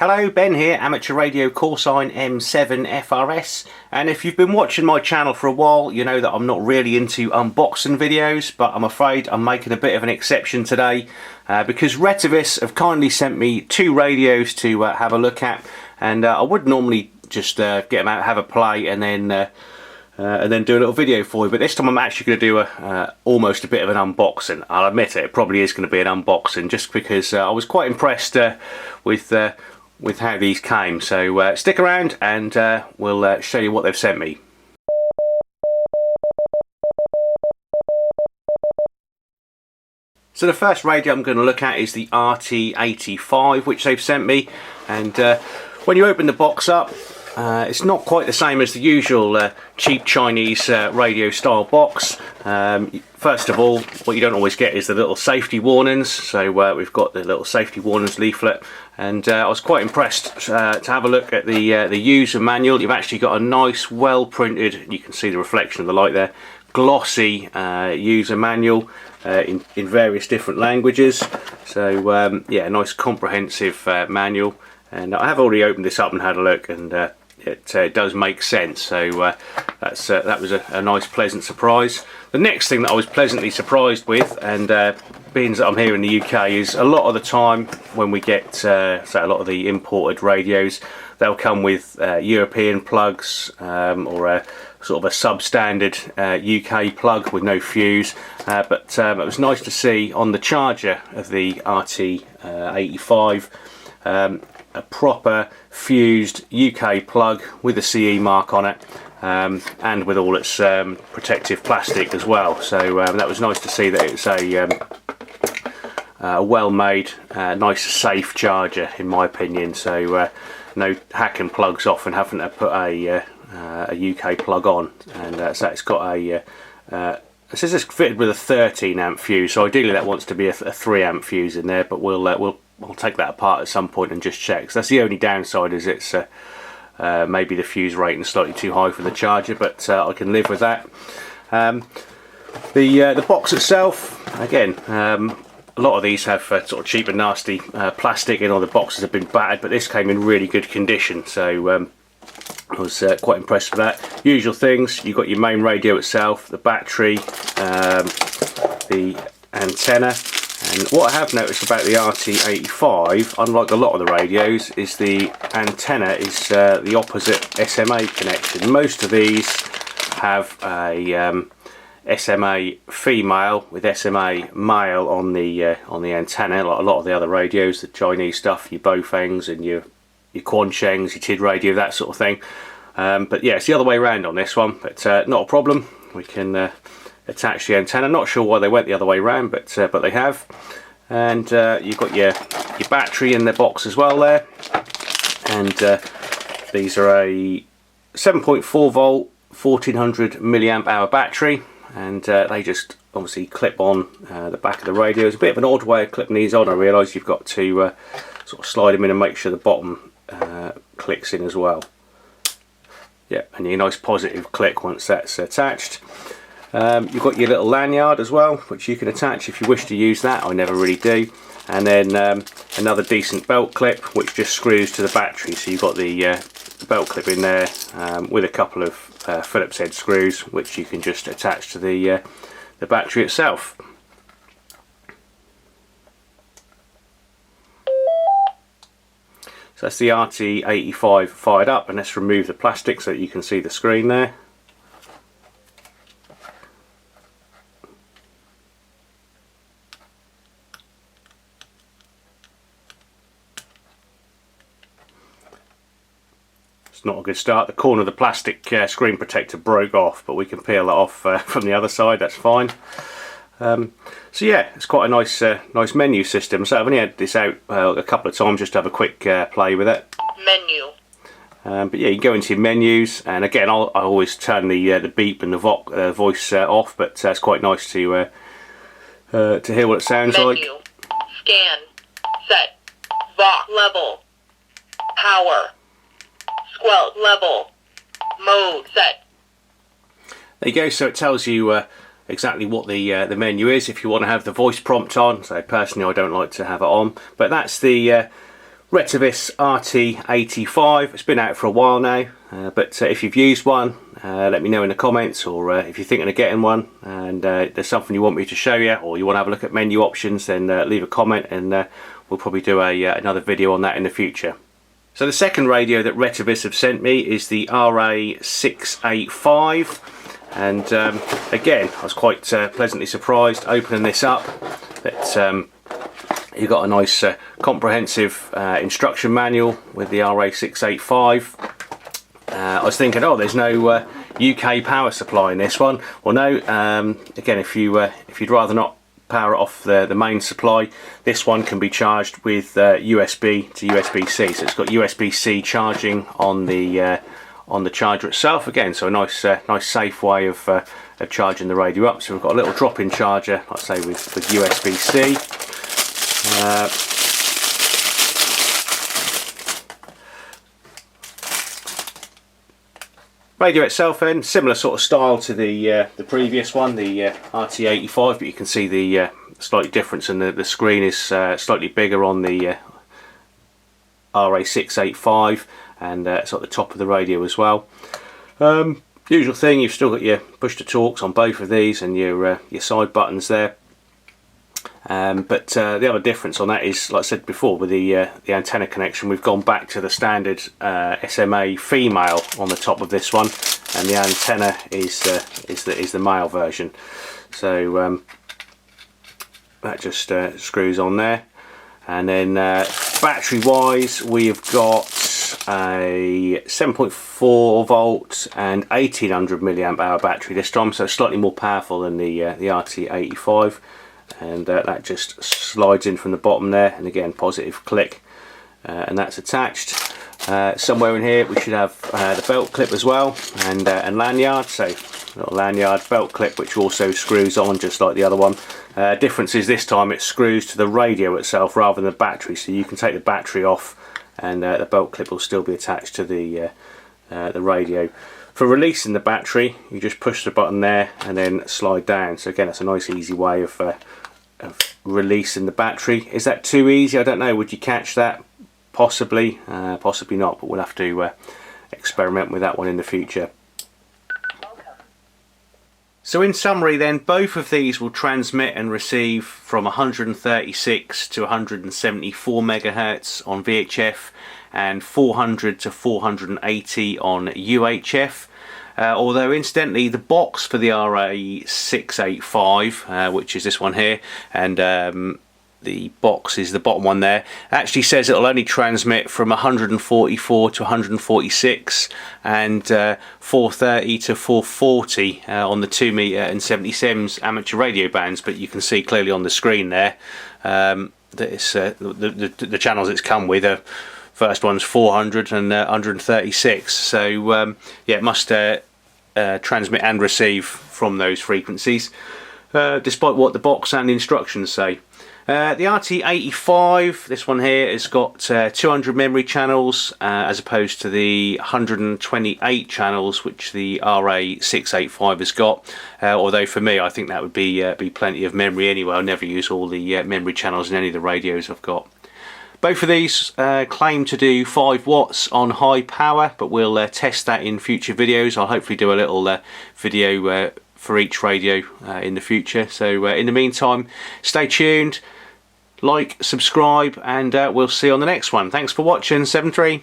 Hello, Ben here, amateur radio call sign M7 FRS, and if you've been watching my channel for a while you know that I'm not really into unboxing videos, but I'm afraid I'm making a bit of an exception today because Retevis have kindly sent me two radios to have a look at, and I would normally just get them out, have a play and then do a little video for you, but this time I'm actually going to do almost a bit of an unboxing. I'll admit it probably is going to be an unboxing just because I was quite impressed with how these came. So stick around and we'll show you what they've sent me. So the first radio I'm going to look at is the RT85, which they've sent me, and when you open the box up, it's not quite the same as the usual cheap Chinese radio style box. First of all, what you don't always get is the little safety warnings. So we've got the little safety warnings leaflet, and I was quite impressed to have a look at the user manual. You've actually got a nice, well printed, you can see the reflection of the light there, glossy user manual in various different languages. So yeah, a nice comprehensive manual, and I have already opened this up and had a look, and it does make sense. So that was a nice pleasant surprise. The next thing that I was pleasantly surprised with, and being that I'm here in the UK, is a lot of the time when we get say a lot of the imported radios, they'll come with European plugs or a sort of a substandard UK plug with no fuse, but it was nice to see on the charger of the RT85 a proper fused UK plug with a CE mark on it, and with all its protective plastic as well. So that was nice to see that it's a well made, nice safe charger in my opinion. So no hacking plugs off and having to put a UK plug on, and so it's got a it says it's fitted with a 13 amp fuse, so ideally that wants to be a 3 amp fuse in there, but we'll take that apart at some point and just check. So that's the only downside, is it's maybe the fuse rating is slightly too high for the charger, but I can live with that. The box itself, again, a lot of these have sort of cheap and nasty plastic, and all the boxes have been battered, but this came in really good condition, so I was quite impressed with that. Usual things, you've got your main radio itself, the battery, the antenna. And what I have noticed about the RT85, unlike a lot of the radios, is the antenna is the opposite SMA connection. Most of these have a SMA female with SMA male on the antenna, like a lot of the other radios, the Chinese stuff, your Baofengs and your Quanshengs, your TID radio, that sort of thing. But yeah, it's the other way around on this one, but not a problem. We can attach the antenna. Not sure why they went the other way around, but they have. And you've got your battery in the box as well there, and these are a 7.4 volt 1400 milliamp hour battery, and they just obviously clip on the back of the radio. It's a bit of an odd way of clipping these on. I realise you've got to sort of slide them in and make sure the bottom clicks in as well. Yeah, and your nice positive click once that's attached. You've got your little lanyard as well, which you can attach if you wish to use that. I never really do. And then another decent belt clip, which just screws to the battery. So you've got the belt clip in there with a couple of Phillips head screws, which you can just attach to the battery itself. So that's the RT85 fired up, and let's remove the plastic so that you can see the screen there. It's not a good start. The corner of the plastic screen protector broke off, but we can peel that off from the other side, that's fine. So yeah, it's quite a nice menu system. So I've only had this out a couple of times just to have a quick play with it. Menu. But yeah, you can go into your menus, and again, I always turn the beep and the voice off, but it's quite nice to hear what it sounds like. Menu. Scan. Set. Vox. Level. Power. Squelch. Level. Mode. Set. There you go. So it tells you exactly what the menu is if you want to have the voice prompt on. So personally I don't like to have it on, but that's the Retevis RT85. It's been out for a while now, but if you've used one, let me know in the comments, or if you're thinking of getting one and there's something you want me to show you, or you want to have a look at menu options, then leave a comment and we'll probably do another video on that in the future. So the second radio that Retevis have sent me is the RA685, and again, I was quite pleasantly surprised opening this up that you've got a nice comprehensive instruction manual with the RA685. I was thinking, oh, there's no UK power supply in this one. Well, no. Again, if you'd rather not power it off the main supply, this one can be charged with USB to USB-C. So it's got USB-C charging on the charger itself. Again, so a nice safe way of charging the radio up. So we've got a little drop-in charger, like I say, with USB-C. Radio itself then, similar sort of style to the previous one, the RT85, but you can see the slight difference, and the screen is slightly bigger on the RA685, and it's at the top of the radio as well. Usual thing, you've still got your push to talks on both of these and your side buttons there. But the other difference on that is, like I said before, with the antenna connection, we've gone back to the standard SMA female on the top of this one, and the antenna is the male version. So that just screws on there. And then battery wise, we've got a 7.4 volt and 1800 milliamp hour battery this time, so slightly more powerful than the RT85. And that just slides in from the bottom there, and again, positive click, and that's attached. Somewhere in here we should have the belt clip as well, and lanyard. So little lanyard belt clip, which also screws on just like the other one. Difference is this time it screws to the radio itself rather than the battery, so you can take the battery off and the belt clip will still be attached to the radio. For releasing the battery, you just push the button there and then slide down. So again, that's a nice easy way of releasing the battery. Is that too easy? I don't know. Would you catch that? Possibly, possibly not, but we'll have to experiment with that one in the future. So in summary then, both of these will transmit and receive from 136 to 174 megahertz on VHF and 400 to 480 on UHF. Although incidentally, the box for the RA685, which is this one here, and the box is the bottom one there, actually says it'll only transmit from 144 to 146 and 430 to 440 on the 2 meter and 77s amateur radio bands. But you can see clearly on the screen there that it's the channels it's come with are, first one's 400 and 136. So yeah, it must transmit and receive from those frequencies, despite what the box and the instructions say. The RT85, this one here, has got 200 memory channels as opposed to the 128 channels which the RA685 has got. Although for me, I think that would be plenty of memory anyway. I'll never use all the memory channels in any of the radios I've got. Both of these claim to do 5 watts on high power, but we'll test that in future videos. I'll hopefully do a little video for each radio in the future. So in the meantime, stay tuned, like, subscribe, and we'll see you on the next one. Thanks for watching. 7-3.